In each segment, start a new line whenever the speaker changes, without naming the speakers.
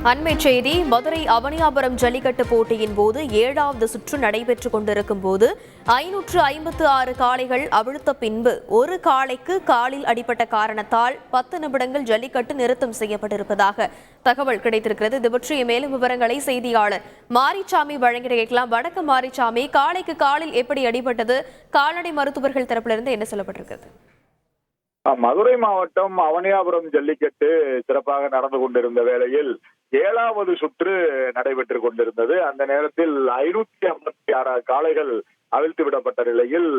அண்மை செய்தி மதுரை அவனியாபுரம் ஜல்லிக்கட்டு போட்டியின் போது 7வது சுற்று நடைபெற்றுக் கொண்டிருக்கும் போது 556 காளைகள் அவிழ்த்த பின்பு ஒரு காளைக்கு காலில் அடிபட்ட காரணத்தால் 10 நிமிடங்கள் ஜல்லிக்கட்டு நிறுத்தம் செய்யப்பட்டிருப்பதாக தகவல் கிடைத்திருக்கிறது. இது பற்றிய மேலும் விவரங்களை செய்தியாளர் மாரிச்சாமி வழங்கிட கேட்கலாம். வணக்கம் மாரிச்சாமி, காளைக்கு காலில் எப்படி அடிபட்டது? கால்நடை மருத்துவர்கள் தரப்பிலிருந்து என்ன சொல்லப்பட்டிருக்கிறது?
மதுரை மாவட்டம் அவனியாபுரம் ஜல்லிக்கட்டு சிறப்பாக நடந்து கொண்டிருந்த வேளையில் 7வது சுற்று நடைபெற்றுக் கொண்டிருந்தது. அந்த நேரத்தில் 556 காளைகள் அவிழ்த்து விடப்பட்ட நிலையில்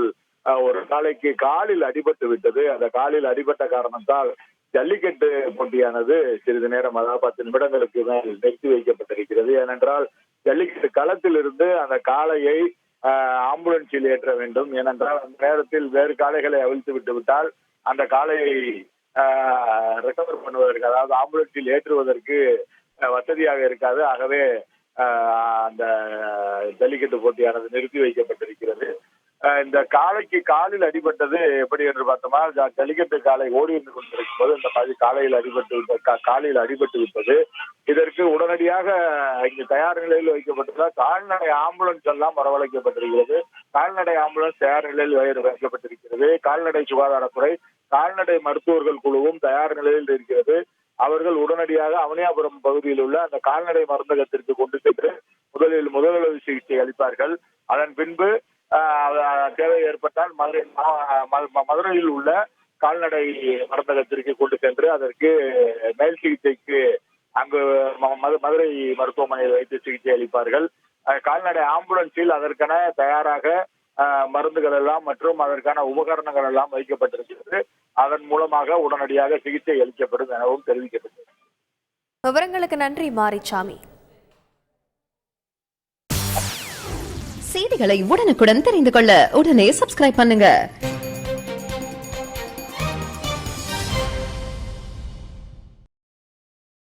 ஒரு காளைக்கு காலில் அடிபட்டு விட்டது. அந்த காலில் அடிபட்ட காரணத்தால் ஜல்லிக்கட்டு போட்டியானது சிறிது நேரம், அதாவது 10 நிமிடங்களுக்கு மேல் நிறுத்தி வைக்கப்பட்டிருக்கிறது. ஏனென்றால் ஜல்லிக்கட்டு களத்தில் இருந்து அந்த காளையை ஆம்புலன்ஸில் ஏற்ற வேண்டும். ஏனென்றால் அந்த நேரத்தில் வேறு காளைகளை அவிழ்த்து விட்டு விட்டால் அந்த காளையை ரெக்கவர் பண்ணுவதற்கு, அதாவது ஆம்புலன்ஸில் ஏற்றுவதற்கு வசதியாக இருக்காது. ஆகவே அந்த ஜல்லிக்கட்டு போட்டியானது நிறுத்தி வைக்கப்பட்டிருக்கிறது. இந்த காளைக்கு காலில் அடிபட்டது எப்படி என்று பார்த்தோமா, ஜல்லிக்கட்டு காளை ஓடி வந்து கொண்டிருக்கும் போது இந்த மாதிரி காலில் அடிபட்டு விட்டது. இதற்கு உடனடியாக இங்கு தயார் நிலையில் வைக்கப்பட்டதால் கால்நடை ஆம்புலன்ஸ் எல்லாம் வரவழைக்கப்பட்டிருக்கிறது. கால்நடை ஆம்புலன்ஸ் தயார் நிலையில் வைக்கப்பட்டிருக்கிறது. கால்நடை சுகாதாரத்துறை, கால்நடை மருத்துவர்கள் குழுவும் தயார் நிலையில் இருக்கிறது. அவர்கள் உடனடியாக அவனியாபுரம் பகுதியில் உள்ள அந்த கால்நடை மருந்தகத்திற்கு கொண்டு சென்று முதலுதவி சிகிச்சை அளிப்பார்கள். அதன் பின்பு தேவை ஏற்பட்டால் மதுரையில் உள்ள கால்நடை மருந்தகத்திற்கு கொண்டு சென்று அதற்கு மேல் சிகிச்சைக்கு அங்கு மதுரை மருத்துவமனையில் வைத்து சிகிச்சை அளிப்பார்கள். கால்நடை ஆம்புலன்ஸில் அதற்கென தயாராக மருந்துகள் எல்லாம் மற்றும் அதற்கான உபகரணங்கள் எல்லாம் வைக்கப்பட்டிருக்கிறது. அதன் மூலமாக உடனடியாக சிகிச்சை அளிக்கப்படும் எனவும் தெரிவிக்கப்பட்டது.
விவரங்களுக்கு நன்றி மாரிச்சாமி.
செய்திகளை உடனுக்குடன் தெரிந்து கொள்ள உடனே சப்ஸ்கிரைப் பண்ணுங்க.